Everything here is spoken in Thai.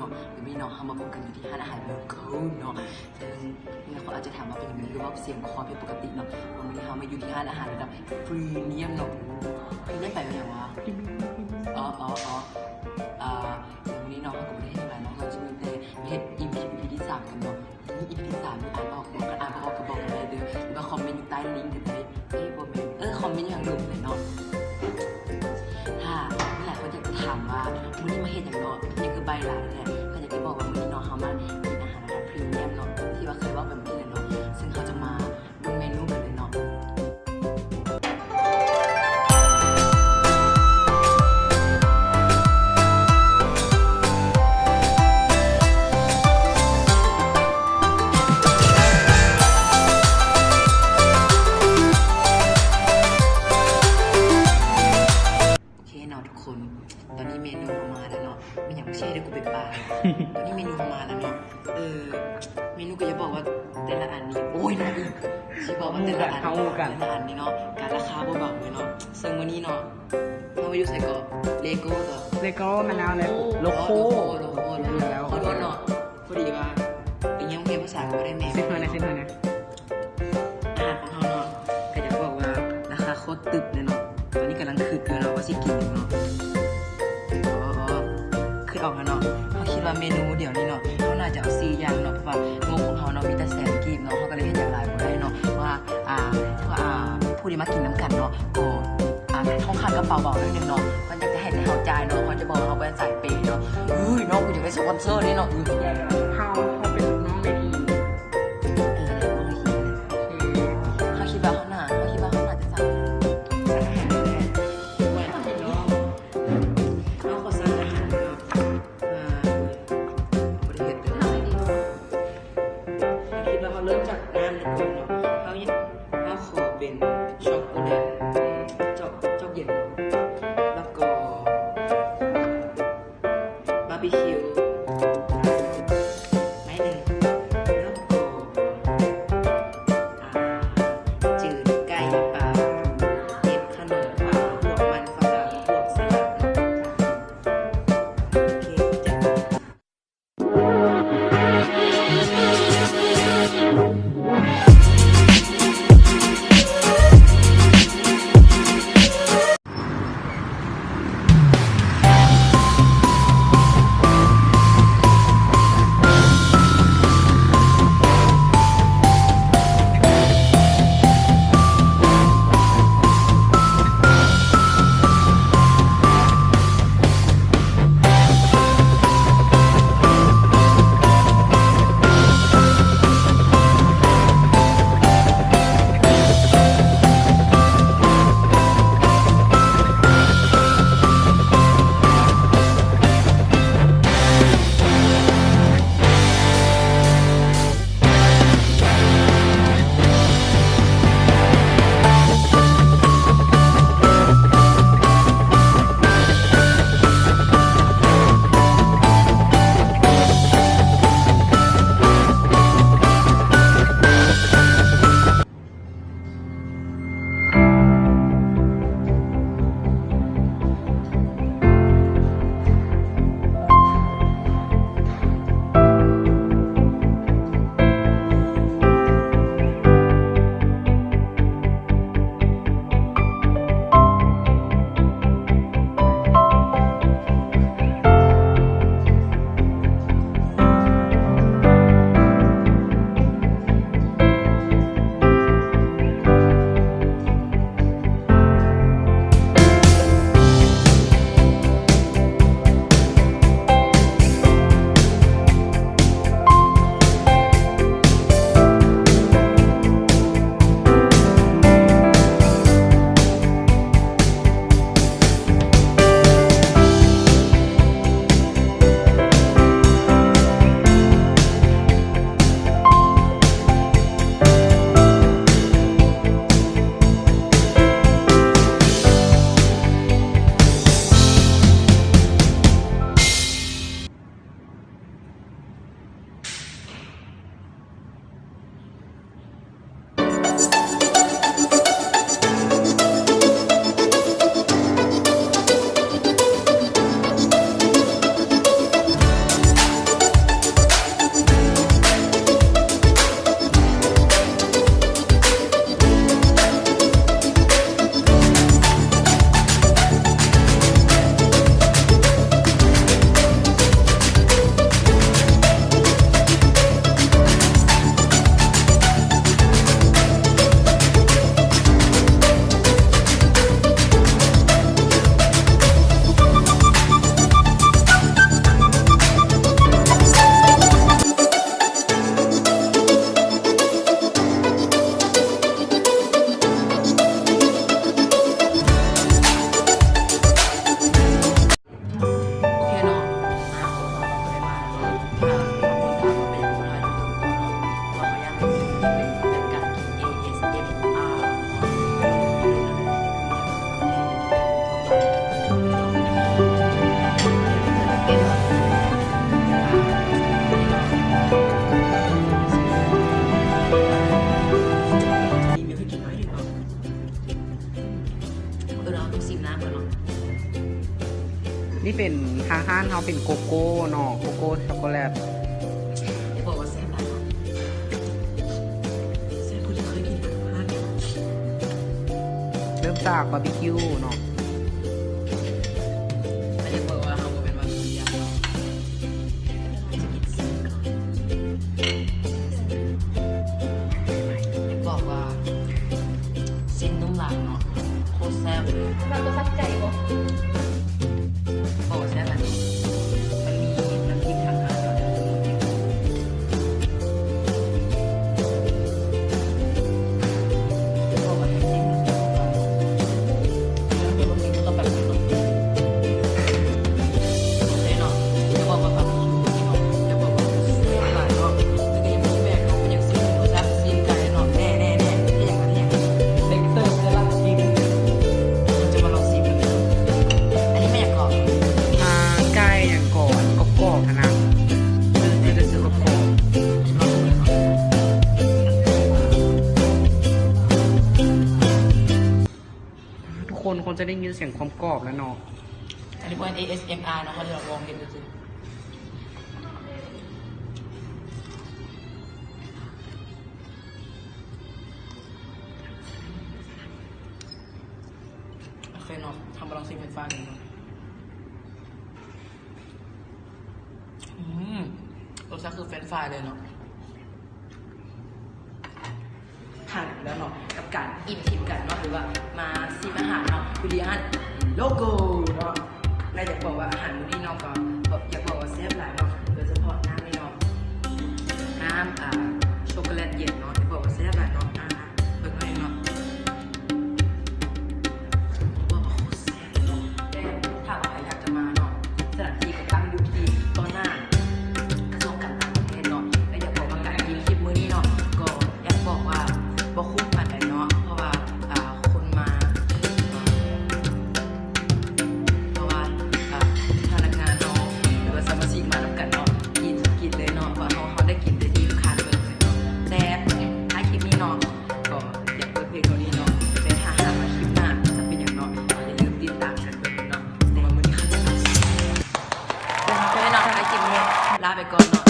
นาะเดี๋ยวนี้เนาะเขามาพบกันอยู่ที่ร้านอาหารโลคอลเนาะซึ่งนี่เขาอาจจะถามว่าเป็นยังไงหรือว่าเสียงคอเป็นปกติเนาะวันนี้เขามาอยู่ที่ร้านอาหารระดับพรีเมียมเนาะพรีเมียมไปเป็นยังวะอ๋อวันนี้เนาะเขาก็ไม่ได้ให้อะไรเนาะเราจะมีแต่เฮ็ด EP ที่3กันเนาะนี่ EP ที่3นี่อ่านออกบอกกันอ่านออกก็บอกกันได้เด้อหรือว่าคอมเมนต์อยู่ใต้ลิงก์กันได้คอมเมนต์อย่างหนุ่มเลยเนาะถ้าหลายคนอยากจะถามว่ามื้อนี้มาเฮ็ดอย่างเนาะนี่คือใบหลายแท้เขาอยากจะบอกว่ามื้อนี้เนาะเขามากินอาหารระดับพรีเมียมเนาะที่ว่าเคยว่าแบบนี้เลยเนาะซึ่งเขาจะมาดูเมนูกันเลยเนาะตอนนี้เมนูมาแล้วเนาะไม่อยากเชื่อเลยกูไปปลาตอนนี้เมนูมาแล้วเนาะเมนูก็จะบอกว่าแต่ละอันนี้โอ้ยนะอีกชีบอกว่าแต่ละอันนี้เนาะการราคาเบาๆเลยเนาะซึ่งวันนี้เนาะเราไปดูใส่ก่อนเลโก้ต่อเลโก้มะนาวเลยโลโก้แล้วขอโทษเนาะพอดีว่าเป็นยังเรียนภาษาก็ได้แม่เส้นหน่อยนะอาหารของเราเนาะก็จะบอกว่าราคาโคตรตึกเลยเนาะตอนนี้กำลังคึกอยู่เนาะว่าสิกินเนาะคือออกแล้วเนาะเขาคิดว่าเมนูเดี๋ยวนี้เนาะเขาน่าจะเอา4อย่างเนาะเพราะว่างบของเขาเนาะมีแต่แสนกีบเนาะเขาก็เลยเห็นอย่างไรบ่ได้เนาะว่าผู้ที่มากินน้ำกันเนาะก็ท้องคากระเป๋าเบาๆนิดนึงเนาะมันอยากจะให้เขาจ่ายเนาะเขาจะบอกว่าเขาเป็นสายเปย์เนาะเนาะกูอยากได้สปอนเซอร์นี่เนาะเขาเป็นน้องไม่ดีเขาคิดว่าเขาน่าจะจ่ายเริ่มจากน้ำเลยเนาะเขาขอเป็นช็อกโกแลตช็อกเย็นแล้วก็บาร์บีคิวไม้หนึ่ง นี่เป็นทางห้านเขาเป็นโกโก้เนาะโกโก้ช็อกโกแลต จะบอกว่าแซ่บหลายเนาะแซ่บคุณเคยกินอาหาร เริ่มจากบาร์บีคิวเนาะ แต่จะบอกว่าเขาเป็นวันที่ยากเนาะจะกินเส้นก่อนจะบอกว่าเส้นนุ่มหลายเนาะโคตรแซ่บเลย มันก็ฟักใจบ่ บอกว่าแซ่บแบบนี้มันมีน้ำพริกทางร้านเนาะจะบอกว่าจริงๆมันแซ่บมากแล้วเดี๋ยววันนี้ก็ต้องแบบนี้เนาะ เนาะจะบอกว่าแบบจะบอกว่าเสียหลายเนาะแล้วก็ยังมีแบบเนาะเป็นอย่างซีนรสชาติซีนไก่เนาะแน่ที่อย่างนั้นที่อย่างนี้เด็กเติร์ฟจะรับชิมจะมาลองชิมกันเลยอันนี้ไม่อยากกรอบ ไก่อย่างก่อนกรอบๆนะจะซื้อกรอบ ลองดูเลยค่ะ ๆทุกคนคงจะได้ยินเสียงความกรอบแล้วเนาะ อันนี้เป็น ASMR เนาะเขาจะลองกินดูสิโอเคเนาะทำมาลองชิมเป็นฟ้ากันเนาะรสชาติคือเฟรนช์ฟรายเลยเนาะผ่านแล้วเนาะกับการอิ่มทิมกันเนาะหรือว่ามาซิมอาหารเนาะคือดีอาหารโลโก้เนาะนายอยากบอกว่าอาหารมื้อนี้เนาะก็อยากบอกว่าแซ่บหลายเนาะโดยเฉพาะน้ำนี่เนาะน้ำช็อกโกแลตเย็นเนาะที่บอกว่าแซ่บหลายเนาะเปิดมาเนาะบอกว่าโคตรแซ่บเนาะแต่ถ้าว่าใครอยากจะมาเนาะสถานที่ก็ตั้งอยู่ที่ต้นหน้ากระทรวงการต่างประเทศเนาะและอยากบอกว่าการกินคลิปมื้อนี้เนาะก็อยากบอกว่าบ่คุ้มปานใดเนาะเพราะว่าคนมาเพราะว่าพนักงานเนาะหรือว่าสมาชิกมาทำกันเนาะกินเลยเนาะว่าเขาได้กินได้ดีลูกค้าเลยเนาะแต่ท้ายคลิปนี้เนาะก็อยากเปิดเพลงตัวนี้เนาะแต่ถ้าหากว่าคลิปหน้าจะเป็นอย่างเนาะอย่าลืมติดตามกันด้วยเนาะในวันนี้ค่ะแล้วเขาก็ได้เนาะท้ายคลิปนี้ลาไปก่อนเนาะ